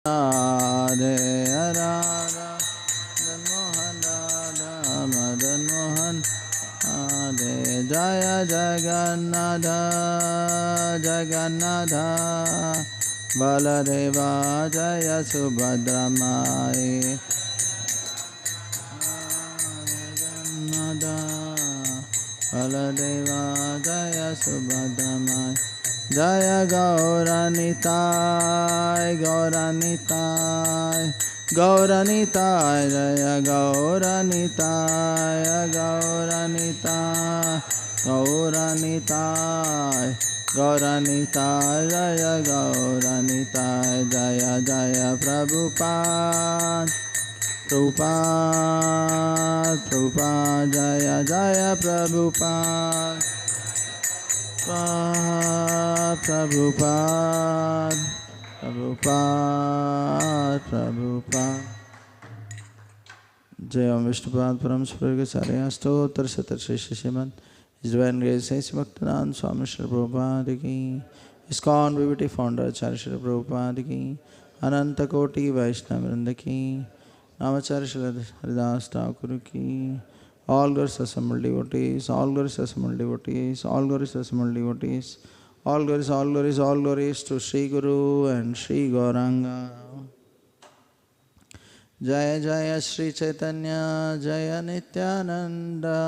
Radhe Radha Mohan Radha Madan Mohan Radhe Jaya Jagannatha Jagannatha Baladeva Jaya Subhadra Mai Jagannatha Baladeva Jaya Subhadra Mai Jaya Gauranitai, Gauranitai, Gauranitai, Jaya Gauranitai, Gauranitai, Gauranitai, Gauranitai, Jaya Gauranitai, Jaya Jaya Prabhupada, Prabhupada, Prabhupada, Jaya Jaya Prabhupada. Prabhupada, Prabhupada, Prabhupada. Jai Om Vishnupad Param Spurga Sarya Stotra Satar Shri Shimad His Divine Grace Says Bhaktanan Swami Shri Prabhupada Ki ISKCON BBT Founder Acharya Shri Prabhupada Ki Ananta Koti Vaishnava Vrinda Ki Namacharya Shri Haridas Thakur Ki all glories assembled devotees, all glories assembled devotees, all glories assembled devotees, all glories to Sri Guru and Sri Gauranga. Jaya Jaya Sri Chaitanya, Jaya Nityananda,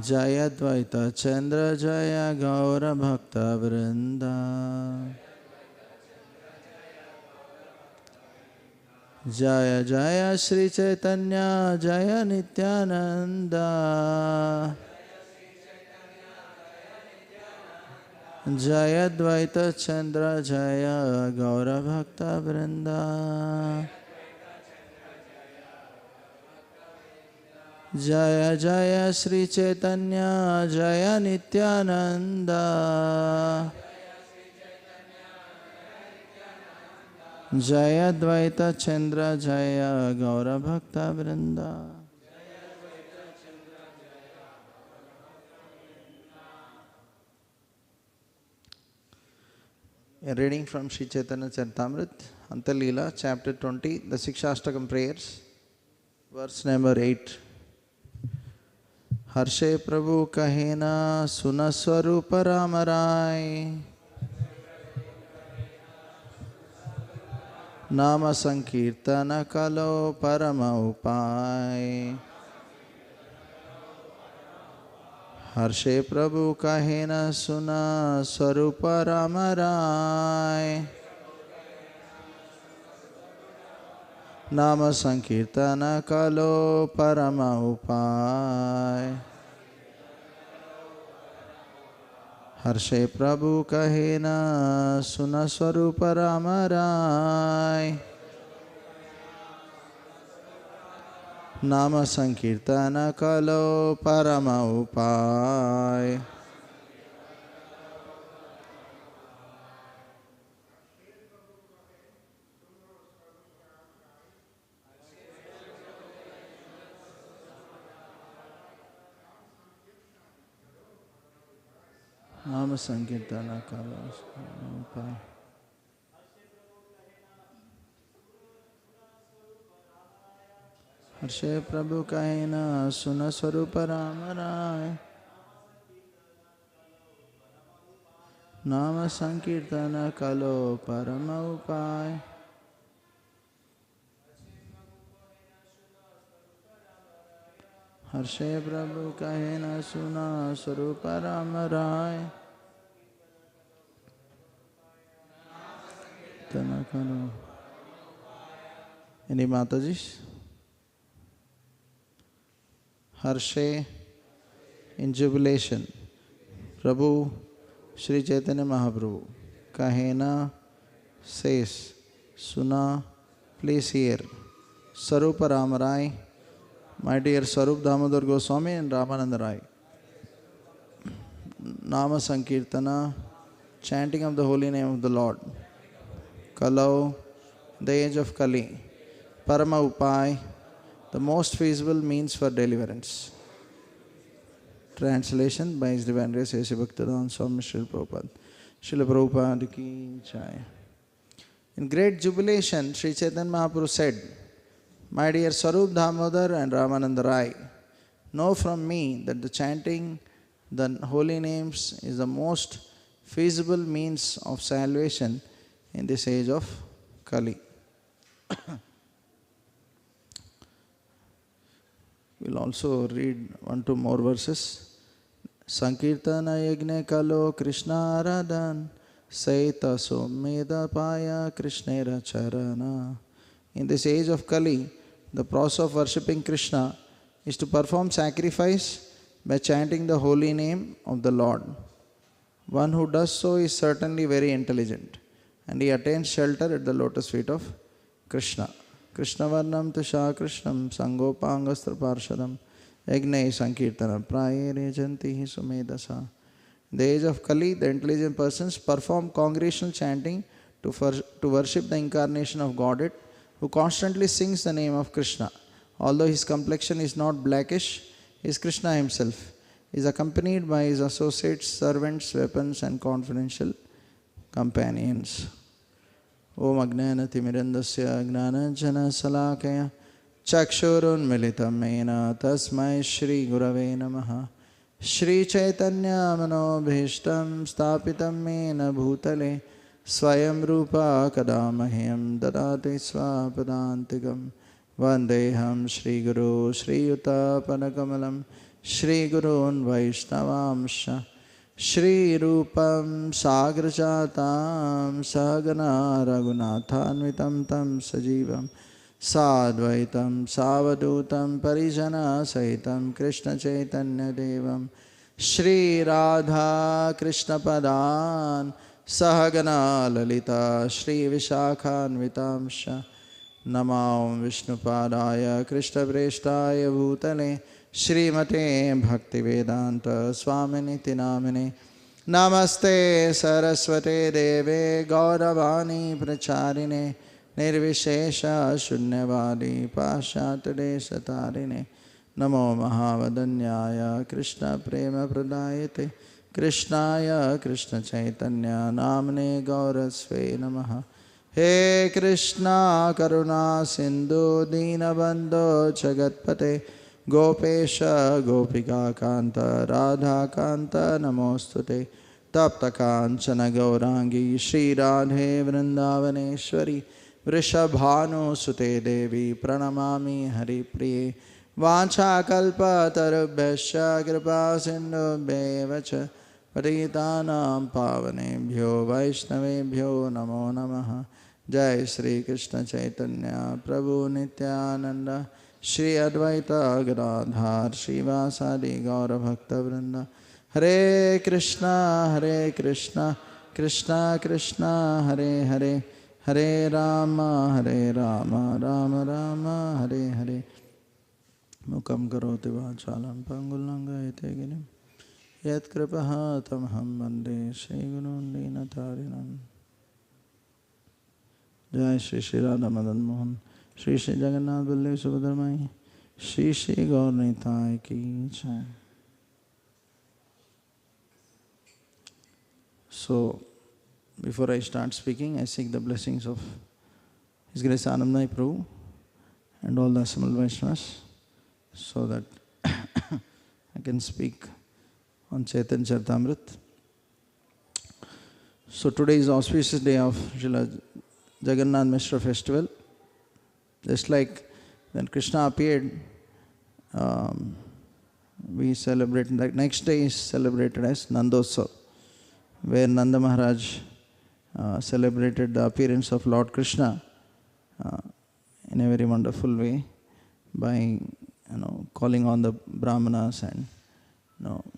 Jaya Dvaita Chandra, Jaya Gaura Bhakta Vrinda. Jaya Jaya Sri Chaitanya Jaya Nityananda Jaya Dvaita Chandra Jaya Gaura Bhakta Vrinda Jaya Jaya Sri Chaitanya Jaya Nityananda Jaya Dvaita Chandra Jaya Gaura Bhakta Vrinda. A reading from Sri Chaitanya Charitamrita, Antya Lila, chapter 20, the Sikshastakam prayers, verse number 8. Harshe Prabhu Kahena Sunaswarupa Ramarai Nama Sankirtana Kalo Parama Upai. Harshe Prabhu Kahena Suna Swarupa Ramarai Nama Sankirtana Kalo Parama Upai. Harshe Prabhu Kahena Suna Swarupa Ramarai Nama Sankirtana Kalo Parama Upai. Nama Sankirtana Kalo Upai. Harshe Prabhu Kahena Suna Swarupa Ramarai Nama Sankirtana Kalo Parama Upai. Harshe Prabhu Kahena Suna Swarupa Ramarai Tanakano. Any Matajis? Harshe in jubilation. Prabhu Sri Chaitanya Mahaprabhu Kahena says, Suna, please hear. Sarupa Ramarai, my dear Sarup Damodar Goswami and Ramananda Rai. Nama Sankirtana, chanting of the holy name of the Lord. Kalau, the age of Kali. Parama Upai, the most feasible means for deliverance. Translation by His Divine Grace A.C. Bhaktivedanta Swami Srila Prabhupada. Srila Prabhupada ki jai. In great jubilation, Sri Chaitanya Mahaprabhu said, "My dear Sarup Damodar and Ramananda Rai, know from me that the chanting the holy names is the most feasible means of salvation in this age of Kali." We'll also read 1-2 more verses. Sankirtana yagne kalo Krishna aradan Saita someda paya Krishnera charana. In this age of Kali, the process of worshipping Krishna is to perform sacrifice by chanting the holy name of the Lord. One who does so is certainly very intelligent, and he attains shelter at the lotus feet of Krishna. Krishna varnam tusha krishnam sangopangastra parshadam yagne sankirtana prayere janti sumedasa. In the age of Kali, the intelligent persons perform congregational chanting to worship the incarnation of Godhead, who constantly sings the name of Krishna. Although his complexion is not blackish, he is Krishna himself. He is accompanied by his associates, servants, weapons, and confidential companions. Om Agnanatimirandasya Gnananjana Salakaya Chakshurunmilitam Mena Tasmai Shri Gurave Namaha. Shri Chaitanya Manobhishtam Stapitam Mena Bhutale Swayam Rupa Kadamahyam Dadati Swapadantikam Vandeham Shri Guru Shri Yuta Panakamalam Shri Gurun Vaishnavamsha Shri Rupam Sagrajatam Sagana Raghunathanvitam Tam Sajivam Sadvaitam Savadutam Parijana Sahitam Krishna Chaitanya Devam Shri Radha Krishna Padan Sahagana Lalita Shri Vishakhanvitamsha Namam Vishnupadaya Krishna Preshtaya Bhutale Srimate Bhaktivedanta Swaminiti Namine Namaste Saraswate Deve Gauravani Pracharine Nirvishesha Shunyavadi Pashatade Satarine Namo Mahavadanyaya Krishna Prema Pradayate Krishnaya Krishna Chaitanya Namne Gaurasve Namaha. He Krishna Karuna Sindhu Dinabandho Jagatpate Gopesha Gopika Kanta Radha Kanta Namostute Tapta Kanchana Gaurangi Shri Radhe Vrindavaneshwari Vrishabhanu Sute Devi Pranamami Hari Priye Vancha Kalpa Tarubhyasya Kripa Sindhubhyevacha Patitanam Pavanebhyo Vaishnavebhyo Namo Namaha. Jai Shri Krishna Chaitanya Prabhu Nityananda Shri Advaita Gadadhar Srivasadi Gaura Bhakta Vrinda. Hare Krishna Krishna Krishna Hare Hare Hare Rama Rama Rama Hare Hare. Mukam karoti vachalam pangulangayate girim Yat kripaha tamham bande Shri Gurun Dinatarinam. Jai Shri Shri Radha Madan Mohan Shri Shri Jagannath Baldev Subhadramai Shri Shri Gaur Nitai ki jai. So, before I start speaking, I seek the blessings of His Grace Anandamai Prabhu and all the assembled Vaishnavas, so that I can speak on Chaitanya Charitamrita. So today is the auspicious day of Srila Jagannath Mishra festival. Just like when Krishna appeared, we celebrate, the next day is celebrated as Nandotsav, where Nanda Maharaj celebrated the appearance of Lord Krishna in a very wonderful way by calling on the Brahmanas and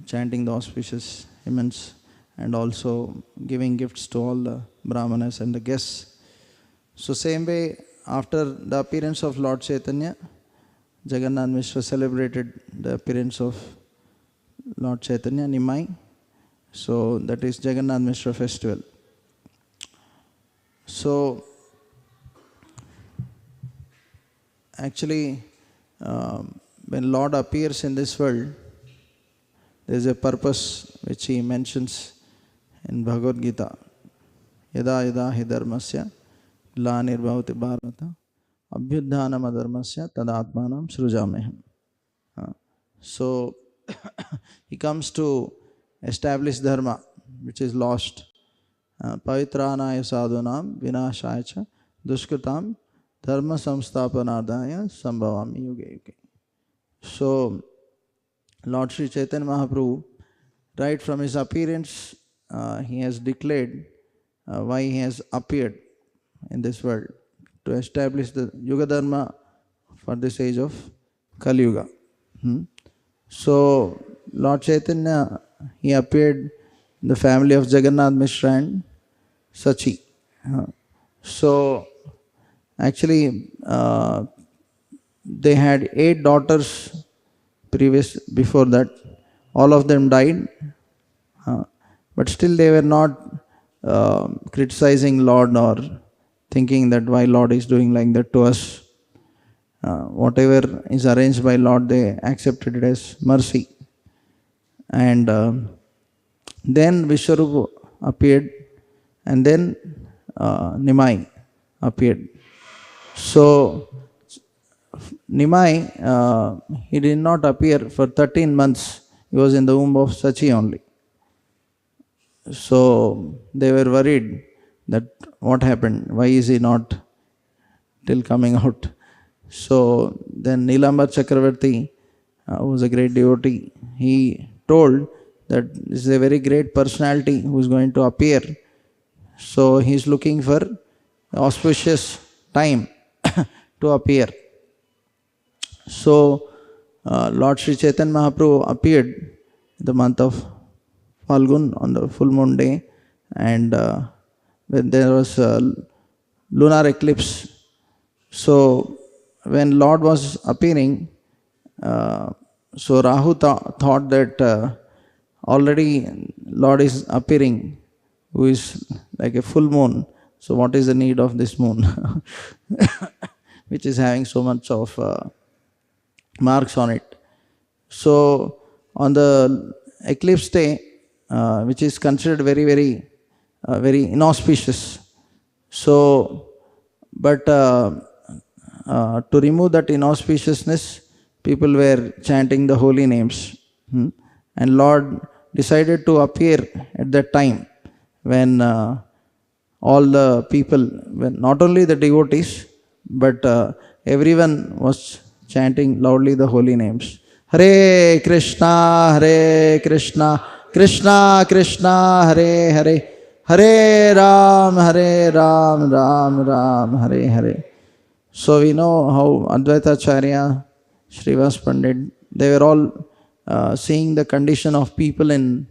chanting the auspicious hymns and also giving gifts to all the Brahmanas and the guests. So same way, after the appearance of Lord Chaitanya, Jagannath Mishra celebrated the appearance of Lord Chaitanya Nimai. So that is Jagannath Mishra festival. So actually, when Lord appears in this world, there is a purpose which he mentions in Bhagavad Gita, Yada Yada Hi Dharmasya Glanirvavati Bharata Abhyudhanam Adharmasya Tadatmanam Srujameham. So he comes to establish dharma which is lost. Pavitranaya sadhunam vinashaya cha dushkritam dharma samsthapanardaya sambhavami yuge yuge. So Lord Sri Chaitanya Mahaprabhu, right from his appearance, he has declared why he has appeared in this world, to establish the Yuga Dharma for this age of Kali Yuga. So Lord Chaitanya, he appeared in the family of Jagannath Mishra and Sachi. So actually they had 8 daughters before that. All of them died, but still they were not criticizing Lord or thinking that why Lord is doing like that to us. Whatever is arranged by Lord, they accepted it as mercy. And then Vishwarupa appeared, and then Nimai appeared. So Nimai, he did not appear for 13 months. He was in the womb of Sachi only. So they were worried that what happened, why is he not till coming out? So then Nilambar Chakravarti, who was a great devotee, he told that this is a very great personality who is going to appear. So he is looking for auspicious time to appear. So Lord Sri Chaitanya Mahaprabhu appeared in the month of Falgun on the full moon day, and when there was a lunar eclipse. So when Lord was appearing, so Rahu thought that already Lord is appearing, who is like a full moon. So what is the need of this moon, which is having so much of marks on it? So on the eclipse day, which is considered very, very, very inauspicious. So, but to remove that inauspiciousness, people were chanting the holy names. And Lord decided to appear at that time when all the people, when not only the devotees, but everyone was chanting loudly the holy names. Hare Krishna, Hare Krishna, Krishna Krishna, Hare Hare, Hare Ram, Ram Ram, Hare Hare. So we know how Advaita Acharya, Srivas Pandit, they were all seeing the condition of people in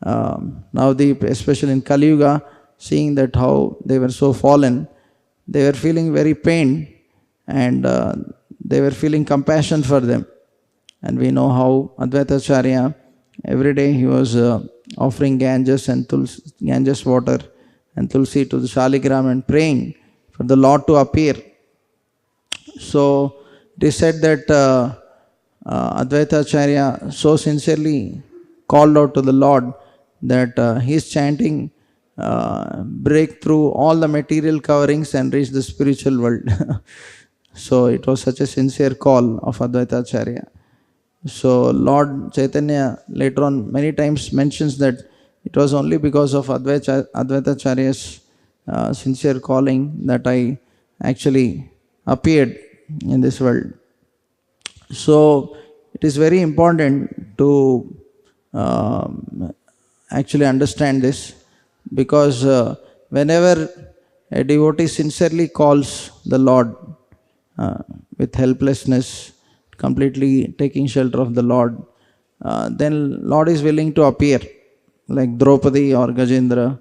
Navadip, especially in Kali Yuga, seeing that how they were so fallen. They were feeling very pained, and they were feeling compassion for them. And we know how Advaita Acharya, every day he was offering Ganges and Ganges water and Tulsi to the Shaligram and praying for the Lord to appear. So it is said that Advaita Acharya so sincerely called out to the Lord that he is chanting, break through all the material coverings and reach the spiritual world. So it was such a sincere call of Advaita Acharya. So Lord Chaitanya later on many times mentions that it was only because of Advaita Acharya's sincere calling that I actually appeared in this world. So it is very important to actually understand this, because whenever a devotee sincerely calls the Lord with helplessness, completely taking shelter of the Lord, then Lord is willing to appear, like Draupadi or Gajendra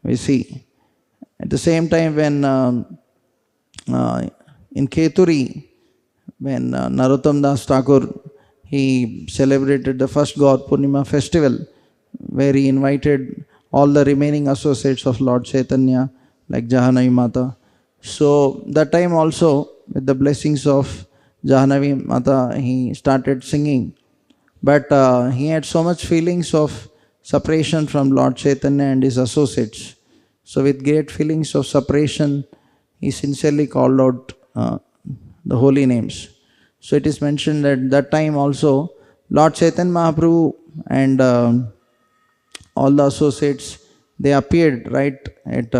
we see. At the same time, when in Keturi, when Narottam Das Thakur, he celebrated the first Gaur Purnima festival, where he invited all the remaining associates of Lord Chaitanya, like Jahanavi Mata. So that time also, with the blessings of Jahanavi Mata, he started singing. But he had so much feelings of separation from Lord Chaitanya and his associates. So with great feelings of separation, he sincerely called out the holy names. So it is mentioned that that time also Lord Chaitanya Mahaprabhu and all the associates, they appeared right at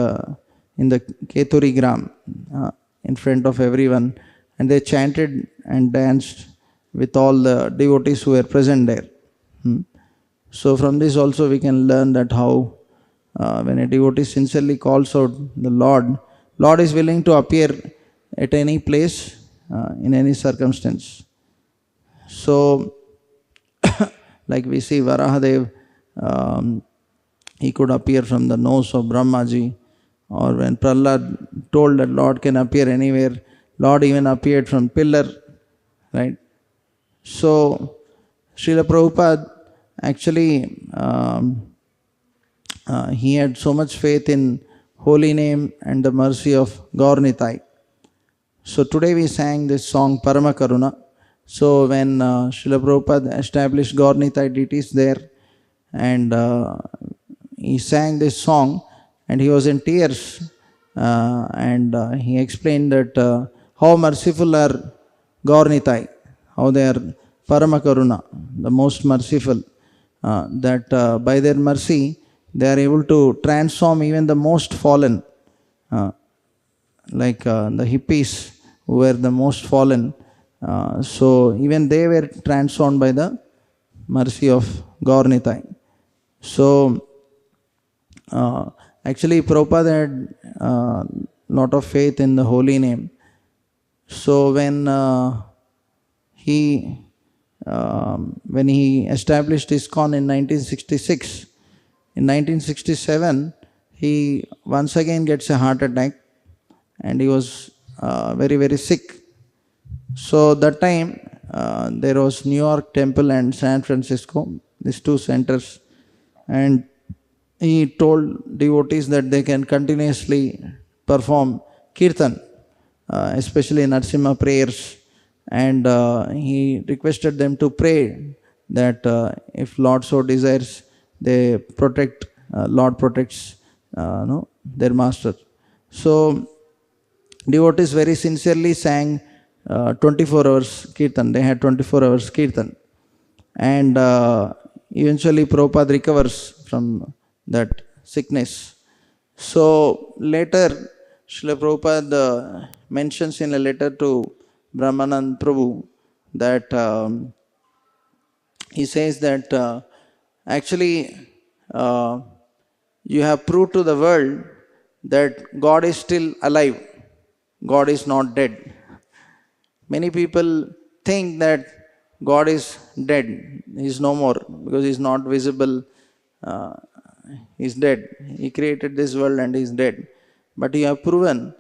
in the Keturi Gram in front of everyone, and they chanted and danced with all the devotees who were present there. So from this also we can learn that how when a devotee sincerely calls out the Lord, Lord is willing to appear at any place, in any circumstance. So like we see Varahadev, he could appear from the nose of Brahmaji, or when Prahlad told that Lord can appear anywhere, Lord even appeared from pillar, right? So Srila Prabhupada actually he had so much faith in holy name and the mercy of Gaur Nitai. So today we sang this song Parama Karuna. So when Srila Prabhupada established Gaur Nitai deities there, and he sang this song and he was in tears, and he explained that how merciful are Gaur Nitai, how they are Parama Karuna, the most merciful, that by their mercy they are able to transform even the most fallen, like the hippies who were the most fallen. So even they were transformed by the mercy of Gaur Nitai. So actually Prabhupada had lot of faith in the holy name. So when he established ISKCON in 1966, in 1967 he once again gets a heart attack, and he was very very sick. So that time there was New York Temple and San Francisco, these two centers, and he told devotees that they can continuously perform kirtan, especially Narasimha prayers, and he requested them to pray that if Lord so desires, they protect, Lord protects no, their master. So devotees very sincerely sang 24 hours kirtan. They had 24 hours kirtan. And eventually Prabhupada recovers from that sickness. So later, Srila Prabhupada mentions in a letter to Brahmanand Prabhu that he says that actually you have proved to the world that God is still alive, God is not dead. Many people think that God is dead, He is no more because He is not visible, He is dead. He created this world and He is dead. But you have proven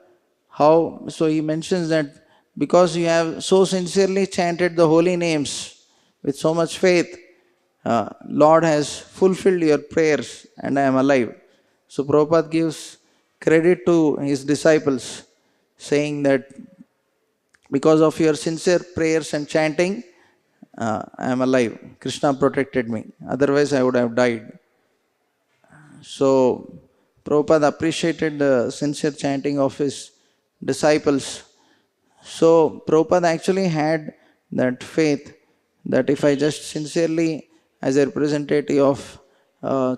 how, so he mentions that because you have so sincerely chanted the holy names with so much faith, Lord has fulfilled your prayers and I am alive. So Prabhupada gives credit to his disciples, saying that because of your sincere prayers and chanting, I am alive. Krishna protected me. Otherwise, I would have died. So, Prabhupada appreciated the sincere chanting of his disciples. So, Prabhupada actually had that faith that if I just sincerely, as a representative of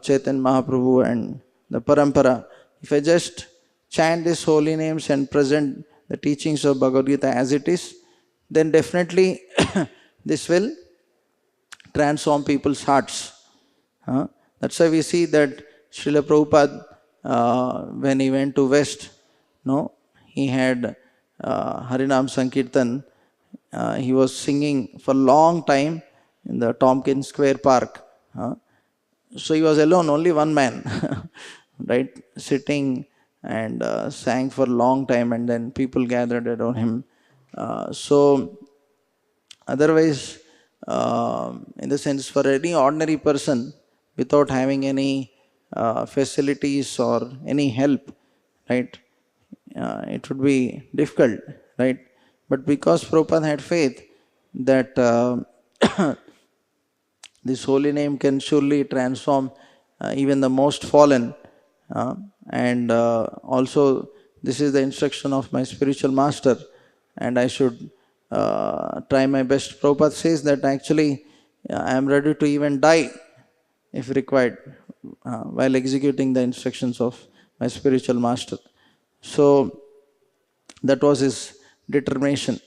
Chaitanya Mahaprabhu and the Parampara, if I just chant these holy names and present the teachings of Bhagavad Gita as it is, then definitely this will transform people's hearts. That's why we see that Srila Prabhupada, when he went to West, no, he had Harinam Sankirtan. He was singing for a long time in the Tompkins Square Park. So he was alone, only one man, right, sitting and sang for a long time, and then people gathered around him. So otherwise, in the sense, for any ordinary person, without having any facilities or any help, right, it would be difficult, right? But because Prabhupada had faith that this holy name can surely transform even the most fallen. And also, this is the instruction of my spiritual master, and I should try my best. Prabhupada says that actually I am ready to even die if required while executing the instructions of my spiritual master. So that was his determination.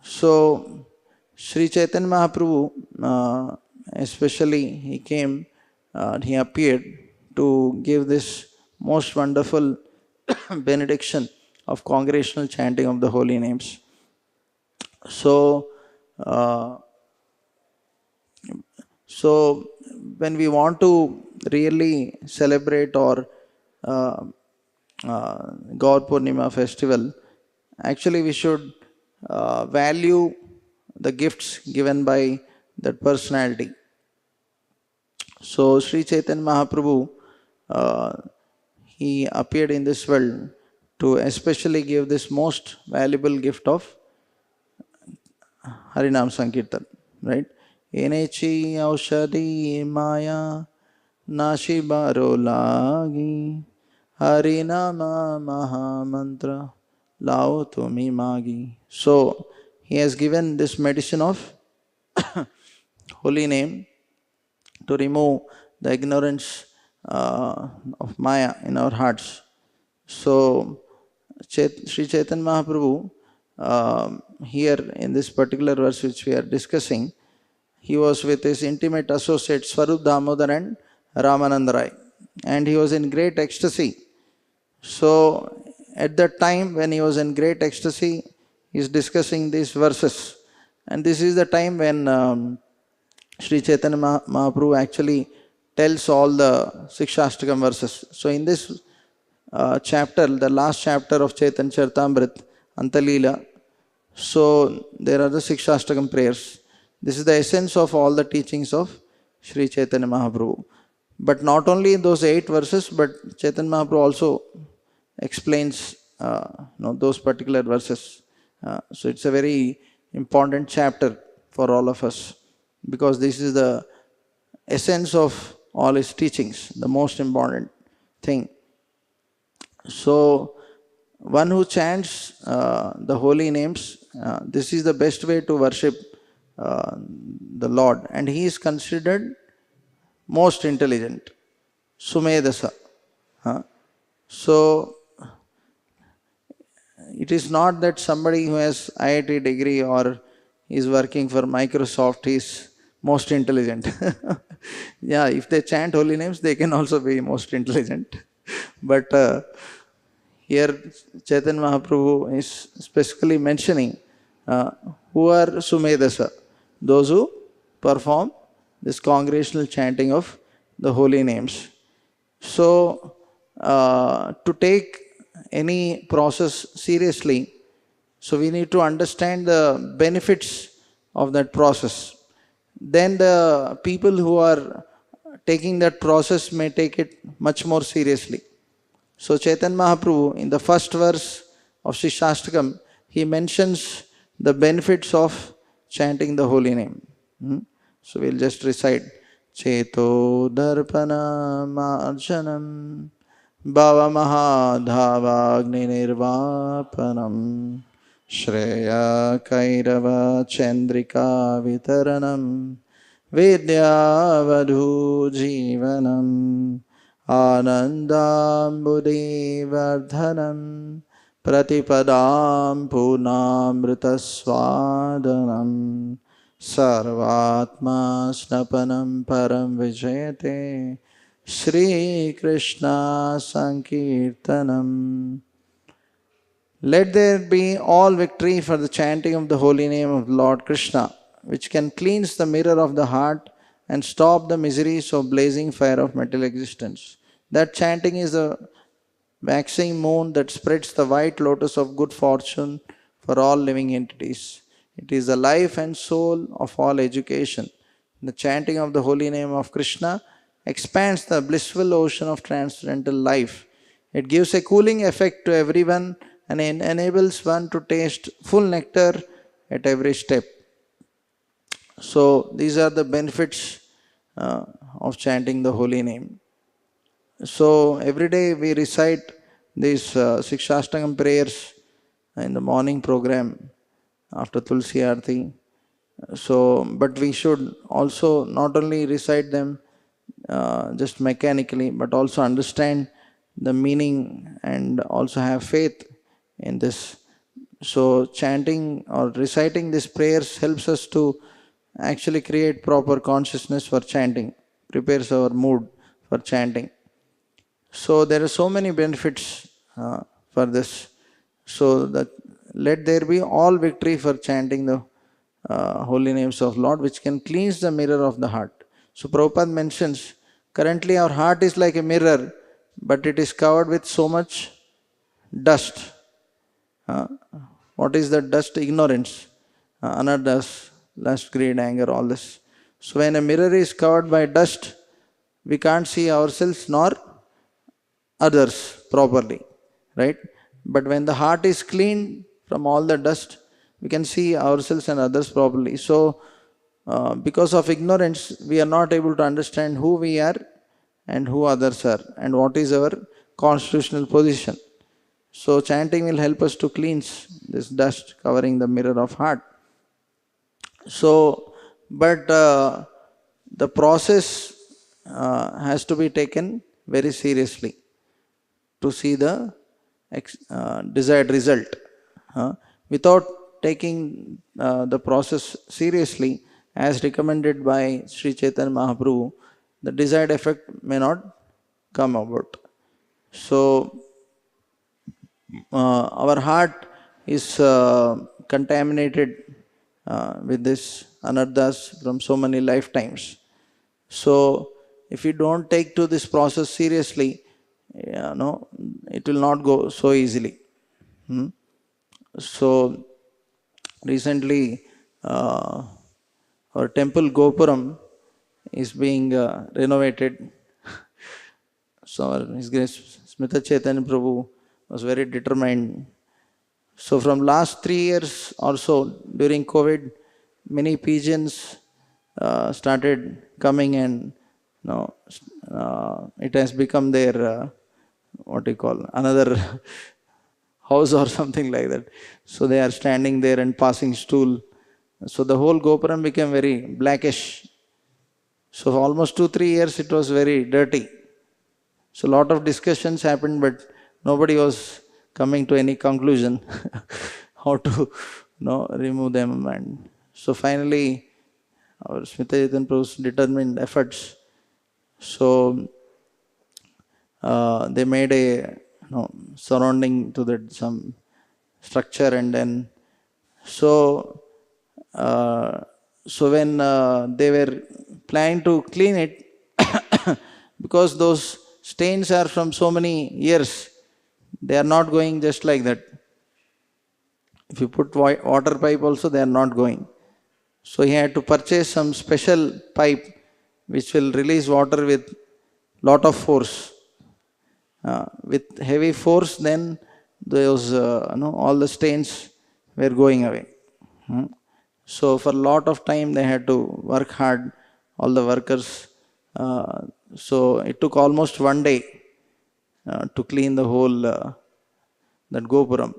So Sri Chaitanya Mahaprabhu, especially he came, he appeared to give this most wonderful benediction of congregational chanting of the holy names. So, uh, so when we want to really celebrate or uh, Gaur Purnima festival, actually we should value the gifts given by that personality. So Sri Chaitanya Mahaprabhu, uh, he appeared in this world to especially give this most valuable gift of Harinam Sankirtan, right? Enechi aushadi maya nashi baro lagi Harinama Mahamantra lao tumi magi. So he has given this medicine of holy name to remove the ignorance of Maya in our hearts. So, Sri Chaitanya Mahaprabhu, here in this particular verse which we are discussing, he was with his intimate associates Swarup Damodar and Ramananda Rai, and he was in great ecstasy. So, at that time when he was in great ecstasy, he is discussing these verses, and this is the time when Sri Chaitanya Mahaprabhu actually tells all the Sikshastakam verses. So in this chapter, the last chapter of Chaitanya Charitamrita, Anta Lila, so there are the Sikshastakam prayers. This is the essence of all the teachings of Sri Chaitanya Mahaprabhu. But not only those 8 verses, but Chaitanya Mahaprabhu also explains those particular verses. So it's a very important chapter for all of us, because this is the essence of all his teachings, the most important thing. So, one who chants the holy names, this is the best way to worship the Lord, and he is considered most intelligent, Sumedasa. So, it is not that somebody who has IIT degree or is working for Microsoft is most intelligent. Yeah, if they chant holy names, they can also be most intelligent. But here Chaitanya Mahaprabhu is specifically mentioning who are Sumedasa, those who perform this congregational chanting of the holy names. So, to take any process seriously, so we need to understand the benefits of that process. Then the people who are taking that process may take it much more seriously. So Chaitanya Mahaprabhu, in the first verse of Sri Shastakam, he mentions the benefits of chanting the holy name. So we'll just recite. Cheto darpana marjanam bhava mahadhavagni nirvapanam Shreya Kairava Chandrika Vitaranam Vidyavadhu Jivanam Anandambudhi Vardhanam Pratipadam Punamritaswadanam Sarvatma Snapanam Param Vijayate Shri Krishna Sankirtanam. Let there be all victory for the chanting of the holy name of Lord Krishna, which can cleanse the mirror of the heart and stop the miseries of blazing fire of material existence. That chanting is the waxing moon that spreads the white lotus of good fortune for all living entities. It is the life and soul of all education. The chanting of the holy name of Krishna expands the blissful ocean of transcendental life. It gives a cooling effect to everyone and enables one to taste full nectar at every step. So, these are the benefits of chanting the holy name. So every day we recite these six Ashtangam prayers in the morning program after Tulsi Aarti. So, but we should also not only recite them just mechanically, but also understand the meaning and also have faith in this. So, chanting or reciting these prayers helps us to actually create proper consciousness for chanting, prepares our mood for chanting. So there are so many benefits for this. So that let there be all victory for chanting the holy names of Lord, which can cleanse the mirror of the heart. So Prabhupada mentions, currently our heart is like a mirror, but it is covered with so much dust. Uh, what is that dust? Ignorance, anardas, lust, greed, anger, all this. So when a mirror is covered by dust, we can't see ourselves nor others properly, right? But when the heart is cleaned from all the dust, we can see ourselves and others properly. So, because of ignorance, we are not able to understand who we are and who others are and what is our constitutional position. So, chanting will help us to cleanse this dust covering the mirror of heart. So, but the process has to be taken very seriously to see the desired result. Without taking the process seriously, as recommended by Sri Chaitanya Mahaprabhu, the desired effect may not come about. So, our heart is contaminated with this anarthas from so many lifetimes. So, if we don't take to this process seriously, it will not go so easily. So, recently, our temple Gopuram is being renovated. So, His Grace Smita Chaitanya Prabhu was very determined. So, from last 3 years or so, during COVID, many pigeons started coming, and it has become their what do you call, another house or something like that. So they are standing there and passing stool. So the whole Gopuram became very blackish. So for almost 2-3 years it was very dirty. So a lot of discussions happened, but nobody was coming to any conclusion how to remove them. And so finally our Smita Chaitanya Prabhu's determined efforts. So they made a surrounding to that some structure, and then so so when they were planning to clean it, because those stains are from so many years, they are not going just like that. If you put water pipe also, they are not going. So he had to purchase some special pipe which will release water with lot of force. With heavy force, then those all the stains were going away. So for a lot of time they had to work hard, all the workers. So it took almost one day to clean the whole that Gopuram.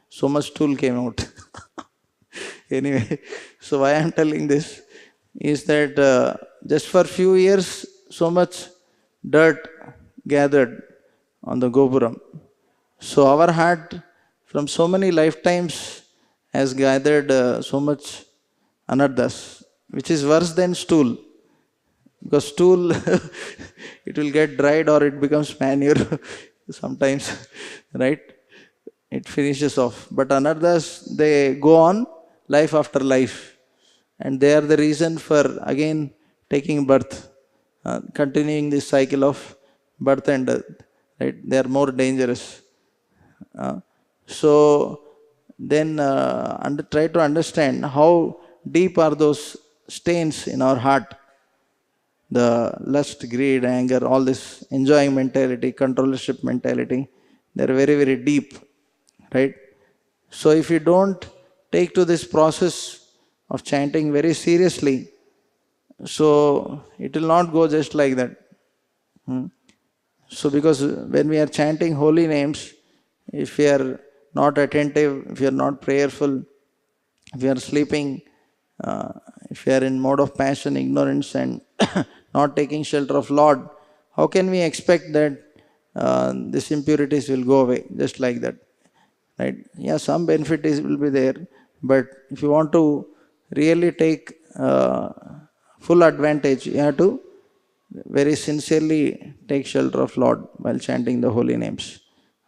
So much stool came out. Anyway, so why I am telling this is that just for few years, so much dirt gathered on the Gopuram. So our heart from so many lifetimes has gathered so much anarthas, which is worse than stool. Because stool, it will get dried or it becomes manure sometimes, right? It finishes off. But anarthas, they go on life after life. And they are the reason for again taking birth, continuing this cycle of birth and death. Right? They are more dangerous. So then try to understand how deep are those stains in our heart. The lust, greed, anger, all this enjoying mentality, controllership mentality, they're very, very deep, right? So if you don't take to this process of chanting very seriously, so it will not go just like that. So because when we are chanting holy names, if we are not attentive, if we are not prayerful, if we are sleeping, uh, if we are in mode of passion, ignorance, and not taking shelter of Lord, how can we expect that these impurities will go away just like that? Right? Yeah, some benefit will be there, but if you want to really take full advantage, you have to very sincerely take shelter of Lord while chanting the holy names.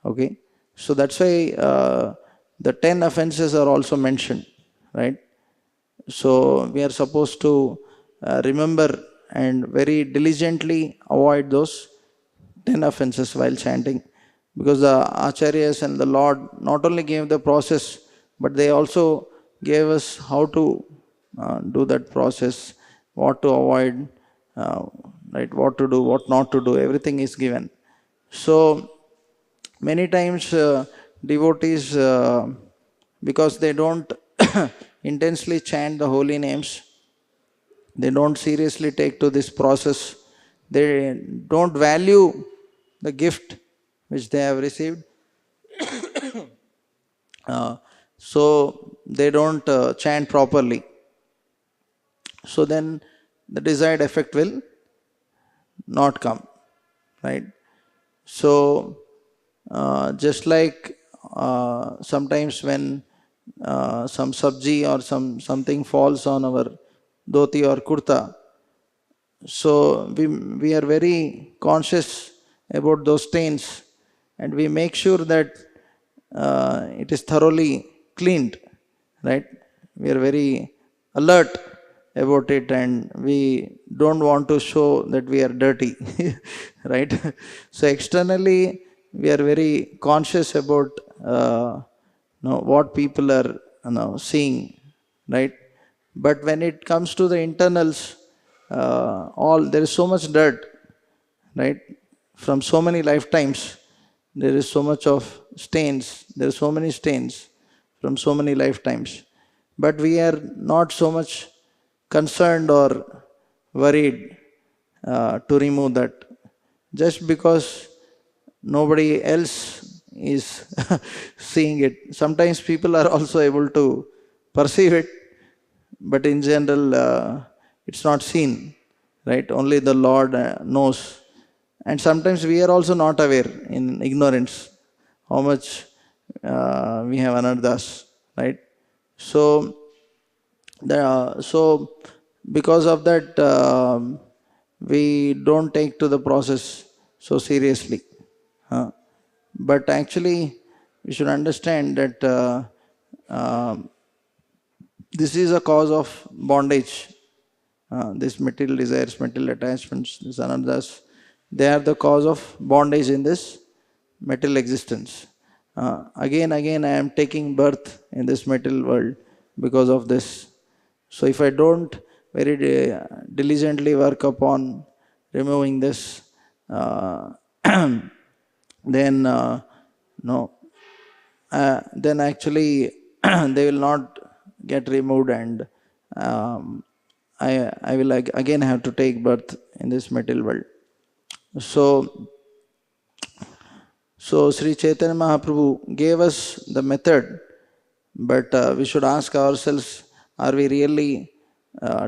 Okay, so that's why the 10 offenses are also mentioned, right? So we are supposed to remember and very diligently avoid those 10 offenses while chanting, because the acharyas and the Lord not only gave the process, but they also gave us how to do that process, what to avoid, uh, right, what to do, what not to do, everything is given. So many times devotees, because they don't intensely chant the holy names, they don't seriously take to this process, they don't value the gift which they have received, uh, so they don't chant properly. So then the desired effect will not come, right? So just like sometimes when some sabji or something falls on our dhoti or kurta, so we are very conscious about those stains, and we make sure that it is thoroughly cleaned, right? We are very alert about it, and we don't want to show that we are dirty, right? So externally, we are very conscious about what people are seeing, right? But when it comes to the internals, all there is so much dirt, right? From so many lifetimes, there is so much of stains. There are so many stains from so many lifetimes. But we are not so much concerned or worried to remove that. Just because nobody else is seeing it. Sometimes people are also able to perceive it, but in general, it's not seen, right? Only the Lord knows. And sometimes we are also not aware in ignorance how much we have anarthas, right? So, so because of that, we don't take to the process so seriously. But actually, we should understand that this is a cause of bondage. These material desires, material attachments, these anarthas, they are the cause of bondage in this material existence. Again, I am taking birth in this material world because of this. So if I don't very diligently work upon removing this, then no, then actually they will not get removed, and I will again have to take birth in this material world. So, so Sri Chaitanya Mahaprabhu gave us the method, but we should ask ourselves, are we really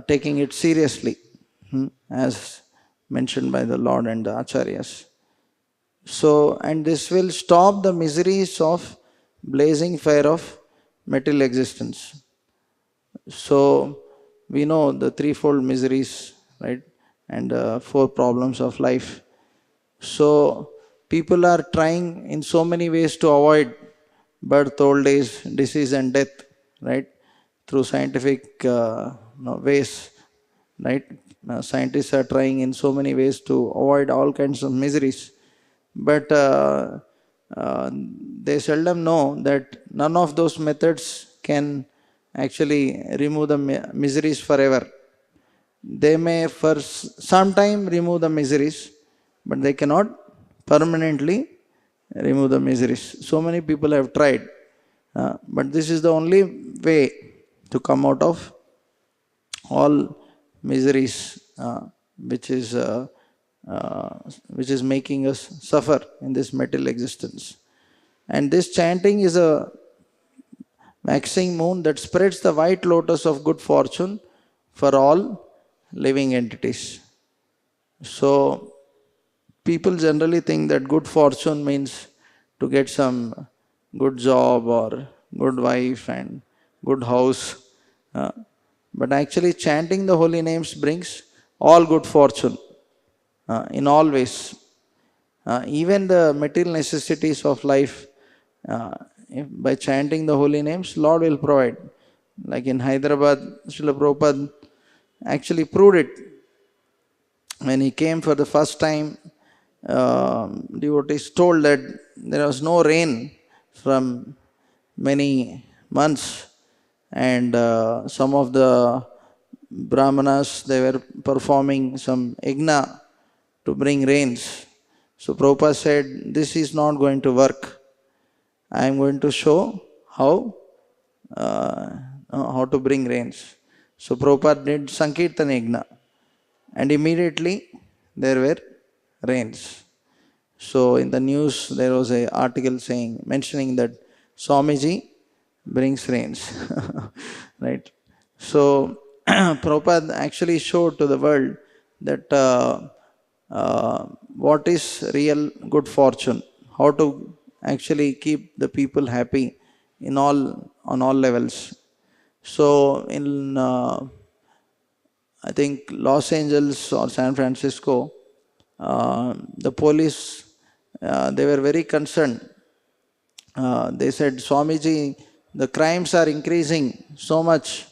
taking it seriously? As mentioned by the Lord and the Acharyas. So, and this will stop the miseries of blazing fire of material existence. So, we know the threefold miseries, right? And four problems of life. So, people are trying in so many ways to avoid birth, old age, disease, and death, right? Through scientific ways, right? Scientists are trying in so many ways to avoid all kinds of miseries. But they seldom know that none of those methods can actually remove the miseries forever. They may for some time remove the miseries, but they cannot permanently remove the miseries. So many people have tried, but this is the only way to come out of all miseries, which is which is making us suffer in this material existence. And this chanting is a waxing moon that spreads the white lotus of good fortune for all living entities. So, people generally think that good fortune means to get some good job or good wife and good house. Uh, but actually, chanting the holy names brings all good fortune in all ways. Even the material necessities of life, by chanting the holy names, Lord will provide. Like in Hyderabad, Srila Prabhupada actually proved it. When he came for the first time, devotees told that there was no rain from many months, and some of the brahmanas, they were performing some yajna to bring rains. So Prabhupada said, this is not going to work. I am going to show how to bring rains. So Prabhupada did Sankirtan Yajna, and immediately there were rains. So in the news there was an article mentioning that Swamiji brings rains. Right? So Prabhupada actually showed to the world that what is real good fortune, how to actually keep the people happy on all levels. So in I think Los Angeles or San Francisco, the police, they were very concerned. They said, Swamiji, the crimes are increasing so much.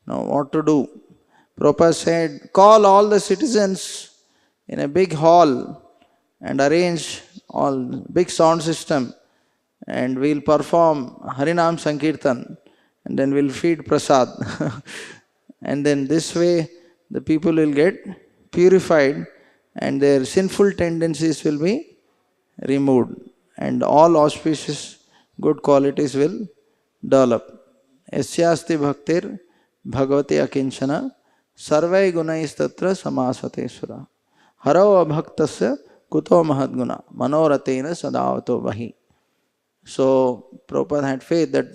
Now what to do? Prabhupada said, call all the citizens in a big hall and arrange all big sound system, and we'll perform Harinam Sankirtan, and then we'll feed prasad. And then this way the people will get purified and their sinful tendencies will be removed, and all auspicious good qualities will develop. Yasyasti bhaktir bhagavati akinchana sarvai gunais tatra samasate sura haro abhaktasya kuto mahadguna manoratena sadavato vahi. So Prabhupada had faith that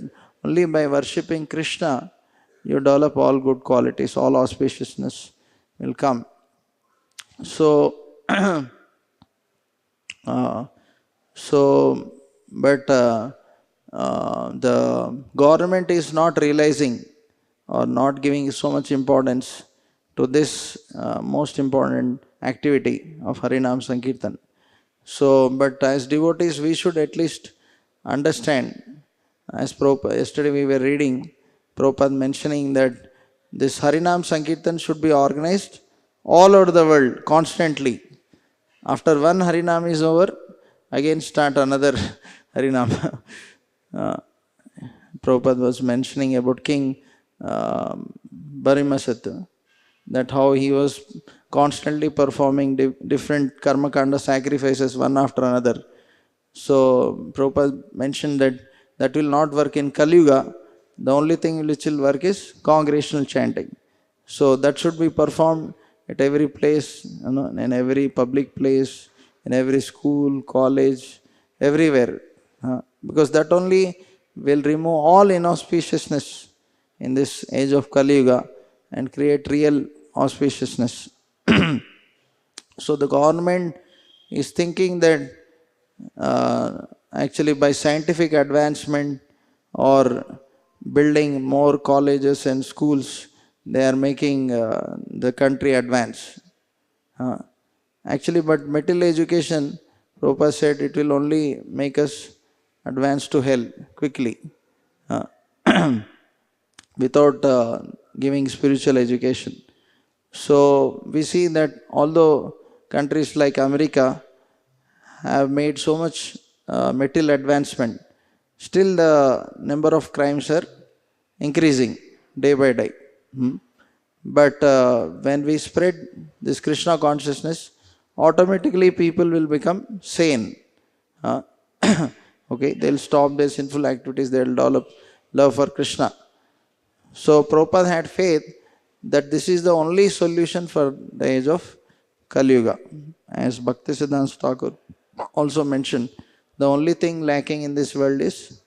only by worshipping Krishna you develop all good qualities, all auspiciousness will come. So, but the government is not realizing or not giving so much importance to this most important activity of Harinam Sankirtan. So, but as devotees, we should at least understand. As Prabhupada, yesterday we were reading Prabhupada mentioning that this Harinam Sankirtan should be organized all over the world constantly. After one Harinam is over, again start another Harinam. Prabhupada was mentioning about King Barimasat, that how he was constantly performing different karma kanda sacrifices one after another. So Prabhupada mentioned that will not work in Kali Yuga. The only thing which will work is congregational chanting. So that should be performed at every place, in every public place, in every school, college, everywhere. Because that only will remove all inauspiciousness in this age of Kali Yuga and create real auspiciousness. So the government is thinking that actually by scientific advancement or building more colleges and schools, they are making the country advance. Actually, but material education, Prabhupada said, it will only make us advance to hell quickly without giving spiritual education. So we see that although countries like America have made so much material advancement, still the number of crimes are increasing day by day. But when we spread this Krishna consciousness, automatically people will become sane. Okay, they'll stop their sinful activities, they'll develop love for Krishna. So Prabhupada had faith that this is the only solution for the age of Kali Yuga. As Bhaktisiddhanta Thakur also mentioned, the only thing lacking in this world is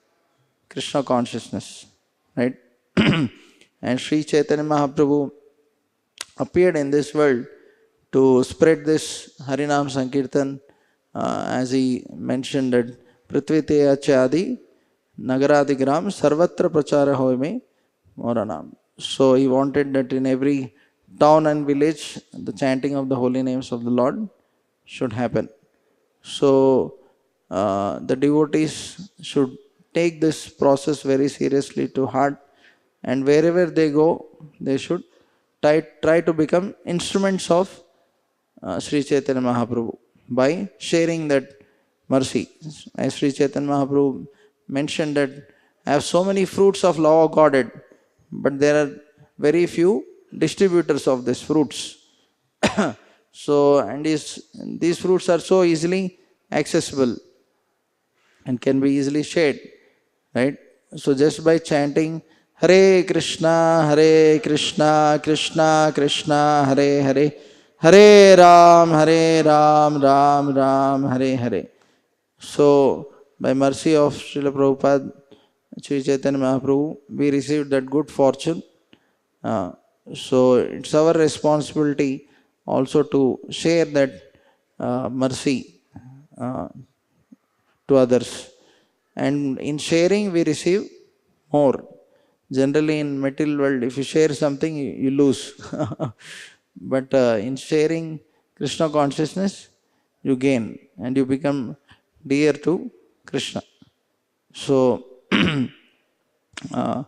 Krishna consciousness, right? And Sri Chaitanya Mahaprabhu appeared in this world to spread this Harinam Sankirtan, as he mentioned that Prithviteya Chadi Nagaradigram Sarvatra Prachara Hoy Me Moranam. So he wanted that in every town and village the chanting of the holy names of the Lord should happen. So the devotees should take this process very seriously to heart, and wherever they go, they should try to become instruments of Sri Chaitanya Mahaprabhu by sharing that mercy. As Sri Chaitanya Mahaprabhu mentioned that I have so many fruits of love of Godhead, but there are very few distributors of these fruits. So, and these fruits are so easily accessible and can be easily shared, right? So, just by chanting Hare Krishna, Hare Krishna, Krishna Krishna, Hare Hare, Hare Ram, Ram Ram, Hare Hare. So, by mercy of Srila Prabhupada, Sri Chaitanya Mahaprabhu, we received that good fortune. So, it's our responsibility also to share that mercy to others. And in sharing, we receive more. Generally, in material world, if you share something, you lose. But in sharing Krishna consciousness, you gain and you become dear to Krishna. So, uh,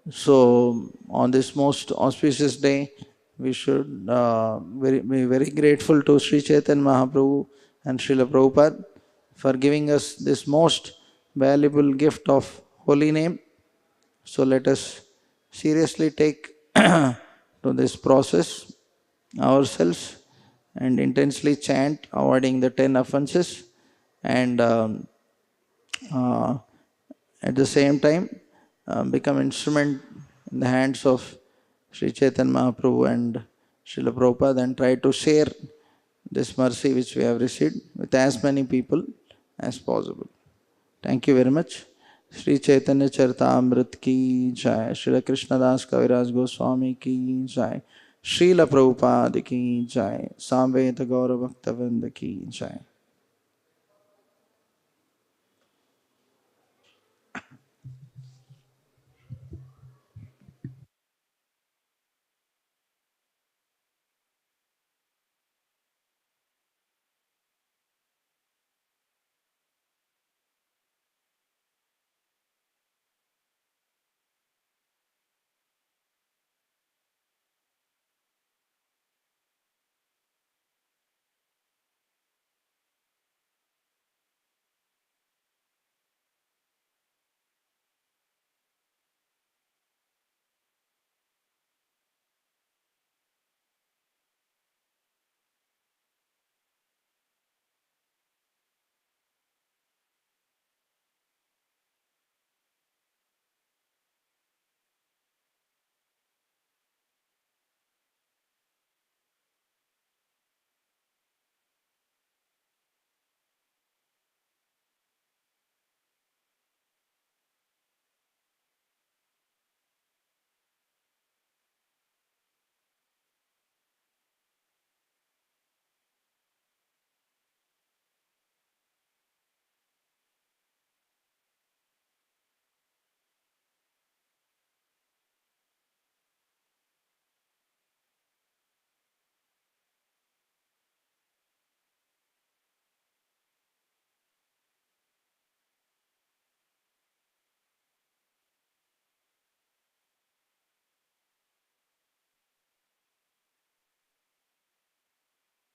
so on this most auspicious day, we should be very grateful to Sri Chaitanya Mahaprabhu and Srila Prabhupada for giving us this most valuable gift of holy name. So let us seriously take to this process ourselves and intensely chant, avoiding the 10 offenses, and uh, at the same time become instrument in the hands of Sri Chaitanya Mahaprabhu and Srila Prabhupada, and try to share this mercy which we have received with as many people as possible. Thank you very much. Sri Chaitanya Charitamrita ki jai, Srila Krishnadas Kaviraj Goswami ki jai, Srila Prabhupada ki jai, Samveta Gaura Bhaktavinda ki jai.